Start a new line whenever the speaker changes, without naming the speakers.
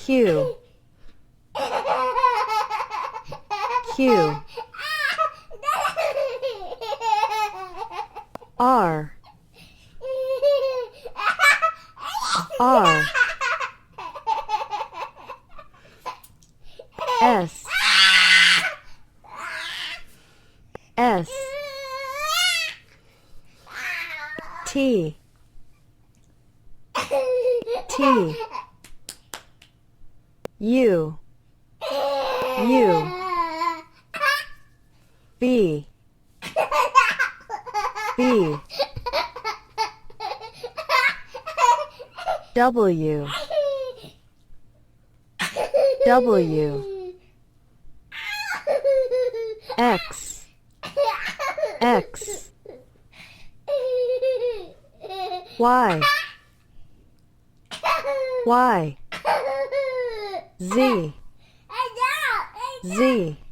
Q, Q, R, R, S, S, T, T, U, U, B, B, W, W, X, X, Y, Y, Z, Z,